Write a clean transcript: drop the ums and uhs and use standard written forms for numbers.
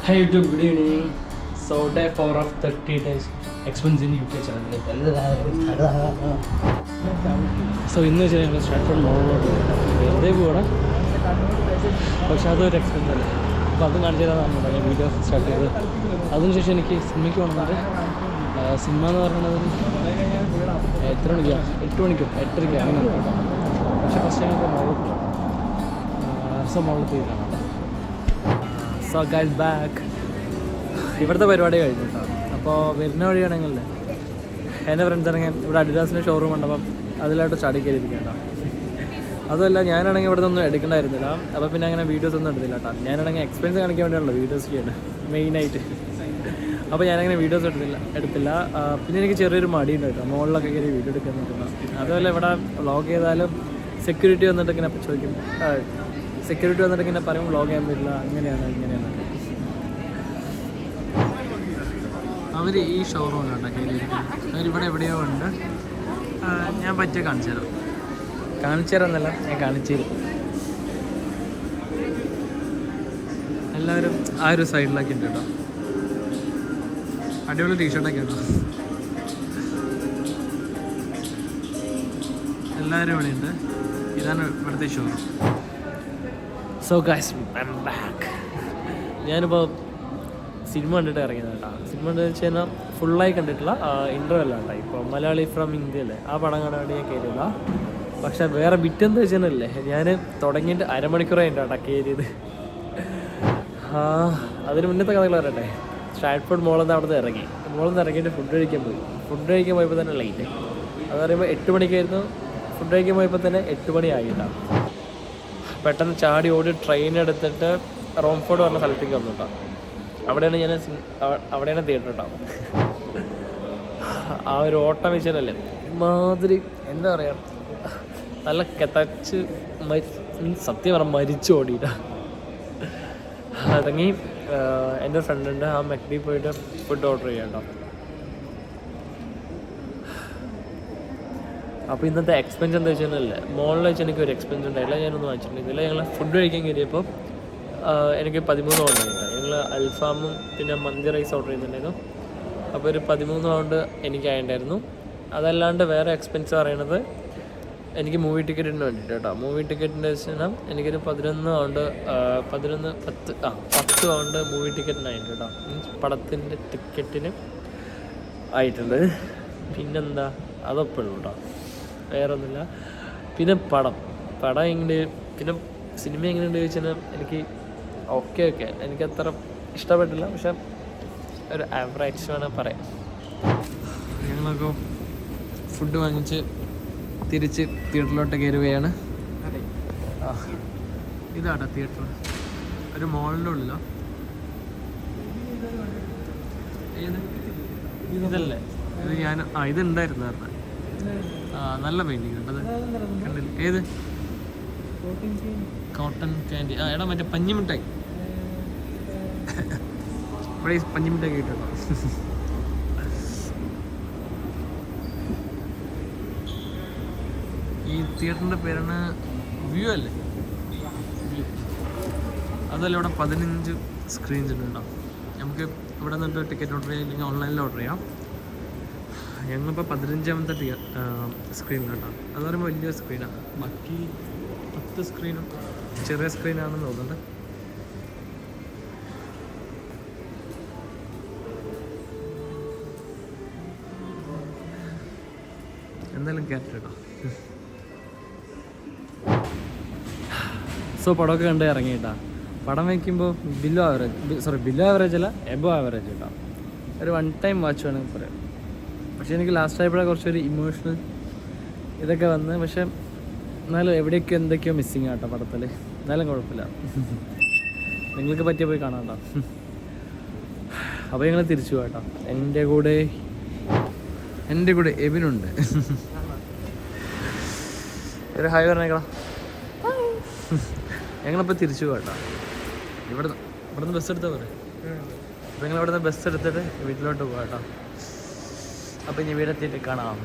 Hi YouTube, good evening. So day 4 of 30 days expense in UK channel. So ഇന്ന് വെച്ചാൽ ഞങ്ങൾ start മോളിലോട്ട് വെറുതെ പോകണം, പക്ഷെ അതൊരു എക്സ്പെൻസ് അല്ലേ. അപ്പോൾ അതും കാണിച്ചു തരാമെന്നാണ് ഞാൻ വീഡിയോ സ്റ്റാർട്ട് ചെയ്തത്. അതിനുശേഷം എനിക്ക് സിനിമയ്ക്ക് പോകണമെന്നുണ്ട്. സിനിമ എന്ന് പറയുന്നത് എത്ര മണിക്കാണ്? 8 മണിക്കോ 8:30 അങ്ങനെ. പക്ഷേ ഫസ്റ്റ് ഞങ്ങൾക്ക് മോളിൽ മോളിൽ തീരാണ്. So guys back. ഇവിടുത്തെ പരിപാടി കഴിഞ്ഞു കേട്ടോ. അപ്പോൾ വരുന്ന വഴിയാണെങ്കിലേ എൻ്റെ ഫ്രണ്ട്സ് ആണെങ്കിൽ ഇവിടെ അഡിഡാസിൻ്റെ ഷോറൂം ഉണ്ടപ്പം അതിലായിട്ട് ചാടി കയറിയിരിക്കുക കേട്ടോ. അതുമല്ല ഞാനാണെങ്കിൽ ഇവിടെ ഒന്നും എടുക്കണ്ടായിരുന്നില്ല. അപ്പോൾ പിന്നെ അങ്ങനെ വീഡിയോസ് ഒന്നും എടുത്തില്ല കേട്ടോ. ഞാനാണെങ്കിൽ എക്സ്പെൻസ് കാണിക്കാൻ വേണ്ടിയാണല്ലോ വീഡിയോസ് ചെയ്യേണ്ടത് മെയിനായിട്ട്. അപ്പോൾ ഞാനങ്ങനെ വീഡിയോസ് എടുത്തില്ല. പിന്നെ എനിക്ക് ചെറിയൊരു മടിയുണ്ട് കേട്ടോ മുകളിലൊക്കെ കയറി വീഡിയോ എടുക്കാൻ നിൽക്കുന്നത്. അതുപോലെ ഇവിടെ വ്ളോഗ് ചെയ്താലും സെക്യൂരിറ്റി വന്നിട്ട് ഇങ്ങനെ ചോദിക്കും, സെക്യൂരിറ്റി വന്നിട്ട് ഇങ്ങനെ പറയും വ്ളോഗ് ചെയ്യാൻ പറ്റില്ല, അങ്ങനെയാണ് ഇങ്ങനെയാണൊക്കെ. അവർ ഈ ഷോറൂമിലുണ്ടോ കയറിയിരിക്കുന്നത്. അവരിവിടെ എവിടെയോ ഉണ്ട്. ഞാൻ പറ്റിയ കാണിച്ചു തരാമെന്നല്ല, ഞാൻ കാണിച്ചു തരും. എല്ലാവരും ആ ഒരു സൈഡിലൊക്കെ ഉണ്ട് കേട്ടോ. അടിപൊളി ടീഷർട്ടൊക്കെ ഉണ്ടോ. എല്ലാവരും ഇവിടെ ഉണ്ട്. ഇതാണ് ഇവിടുത്തെ showroom. So guys I am back. ഞാനിപ്പോൾ സിനിമ കണ്ടിട്ട് ഇറങ്ങിയത് കേട്ടോ. സിനിമ എന്ന് വെച്ച് കഴിഞ്ഞാൽ ഫുള്ളായി കണ്ടിട്ടില്ല, ഇൻ്റർവെല്ല കേട്ടോ. ഇപ്പോൾ മലയാളി ഫ്രം ഇന്ത്യയല്ലേ, ആ പടം കാണാൻ വേണ്ടി ഞാൻ കയറിയതാ. പക്ഷേ വേറെ ബിറ്റെന്ന് വെച്ചാലല്ലേ, ഞാൻ തുടങ്ങിയിട്ട് അരമണിക്കൂറായി കേട്ടോ കയറിയത്. അതിന് മുന്നത്തെ കഥകൾ പറയട്ടെ. സ്ട്രാറ്റ്ഫോർഡ് മോളിൽ നിന്ന് അവിടെ നിന്ന് ഇറങ്ങി. മോളിൽ നിന്ന് ഇറങ്ങിയിട്ട് ഫുഡ് കഴിക്കാൻ പോയപ്പോൾ തന്നെ ലൈറ്റ്. അത് പറയുമ്പോൾ 8 മണിക്കായിരുന്നു. ഫുഡ് കഴിക്കാൻ പോയപ്പോൾ തന്നെ 8 മണിയായിട്ടാണ്. പെട്ടെന്ന് ചാടി ഓടി ട്രെയിൻ എടുത്തിട്ട് റോംഫോർഡ് പറഞ്ഞ സ്ഥലത്തേക്ക് വന്നു കേട്ടോ. അവിടെയാണ് തിയേറ്റർ കേട്ടോ. ആ ഒരു ഓട്ടം വെച്ചാലല്ലേ മാതിരി എന്താ പറയുക, നല്ല കെതച്ച് സത്യം പറഞ്ഞാൽ മരിച്ചു ഓടിയിട്ടാ ഇറങ്ങി. എൻ്റെ ഫ്രണ്ടുണ്ട്, ആ മെക്ഡി പോയിട്ട് ഫുഡ് ഓർഡർ ചെയ്യാം കേട്ടോ. അപ്പോൾ ഇന്നത്തെ എക്സ്പെൻസ് എന്താ വെച്ചാലല്ലേ, മോളിൽ വെച്ച് എനിക്ക് ഒരു എക്സ്പെൻസ് ഉണ്ടായില്ല, ഞാനൊന്നും വാങ്ങിച്ചിട്ടുണ്ടായില്ല. ഞങ്ങൾ ഫുഡ് കഴിക്കാൻ കയറിയപ്പോൾ എനിക്ക് 13 പൗണ്ട് ആയിട്ടാണ്. ഞങ്ങൾ അൽഫാമും പിന്നെ മന്തി റൈസ് ഓർഡർ ചെയ്യുന്നുണ്ടായിരുന്നു. അപ്പോൾ ഒരു 13 പൗണ്ട് എനിക്കായിട്ടുണ്ടായിരുന്നു. അതല്ലാണ്ട് വേറെ എക്സ്പെൻസ് പറയണത് എനിക്ക് മൂവി ടിക്കറ്റിന് വേണ്ടിയിട്ട് കേട്ടോ. മൂവി ടിക്കറ്റിൻ്റെ വെച്ചാൽ എനിക്കൊരു 10 പൗണ്ട് മൂവി ടിക്കറ്റിനായിട്ട് കേട്ടോ. മീൻസ് പടത്തിൻ്റെ ടിക്കറ്റിന് ആയിട്ടുണ്ട്. പിന്നെന്താ അതൊക്കെ ഉള്ളൂ കേട്ടോ, വേറെ ഒന്നുമില്ല. പിന്നെ പടം എങ്ങനെ, പിന്നെ സിനിമ എങ്ങനെയുണ്ട് ചോദിച്ചാൽ എനിക്ക് ഓക്കെ എനിക്കത്ര ഇഷ്ടപ്പെട്ടില്ല, പക്ഷെ ഒരു ആവറേജ് വേണം പറയാം. ഞങ്ങളൊക്കെ ഫുഡ് വാങ്ങിച്ച് തിരിച്ച് തിയേറ്ററിലോട്ട് കയറുകയാണ്. ഇതാട്ടോ തിയേറ്റർ, ഒരു മോളിൻ്റെ ഉള്ളിലോ. ഇതല്ലേ ഇത്? ഞാൻ ഇതുണ്ടായിരുന്നു പറഞ്ഞത്. നല്ല പെയിൻറ്റിങ് കേട്ടത് കണ്ടില്ല? ഏത് കോട്ടൺ ക്യാൻഡി? എടാ മറ്റേ പഞ്ഞിമിഠായി. ഇവിടെ പഞ്ഞിമിഠായി കിട്ടും. ഈ തിയേറ്ററിൻ്റെ പേരാണ് വ്യൂ അല്ലേ? വ്യൂ. അതല്ല, ഇവിടെ 15 സ്ക്രീൻസ് ഉണ്ട് കേട്ടോ. നമുക്ക് ഇവിടെ നിന്നിട്ട് ടിക്കറ്റ് ഓർഡർ ചെയ്യാം, അല്ലെങ്കിൽ ഓൺലൈനിൽ ഓർഡർ ചെയ്യാം. ഞങ്ങളിപ്പോൾ 15ാമത്തെ സ്ക്രീനിൽ കേട്ടോ. അത് പറയുമ്പോൾ വലിയ സ്ക്രീനാണ്. ബാക്കി 10 സ്ക്രീനും ചെറിയ സ്ക്രീനാണെന്ന് തോന്നുന്നുണ്ട്. എന്തായാലും കയറ്റി കേട്ടോ. സോ പടമൊക്കെ കണ്ട് ഇറങ്ങി കേട്ടോ. പടം വയ്ക്കുമ്പോൾ ബിലോ ആവറേജ് അല്ല, എബോ ആവറേജ് കേട്ടോ. ഒരു 1 ടൈം വാച്ച് വേണമെങ്കിൽ പറയാം. പക്ഷേ എനിക്ക് ലാസ്റ്റ് ആയപ്പോഴാണ് കുറച്ചൊരു ഇമോഷണൽ ഇതൊക്കെ വന്ന്. പക്ഷെ എന്നാലും എവിടെയൊക്കെ എന്തൊക്കെയോ മിസ്സിങ് ആട്ടോ പടത്തിൽ. എന്നാലും കുഴപ്പമില്ല, നിങ്ങൾക്ക് പറ്റിയ പോയി കാണാം കേട്ടോ. അപ്പോൾ ഞങ്ങൾ തിരിച്ചു പോകാം. എൻ്റെ കൂടെ എബിനുണ്ട്. ഒരു ഹായ് പറഞ്ഞേക്കണം. ഞങ്ങളിപ്പോൾ തിരിച്ചു പോകാം. ഇവിടുന്ന് ബസ് എടുത്താൽ പോരെ? അപ്പോൾ ഞങ്ങൾ ഇവിടുന്ന് ബസ് എടുത്തിട്ട് വീട്ടിലോട്ട് പോകാം കേട്ടോ. അപ്പോൾ ഇനി വീടെത്തിയിട്ട് കാണാം.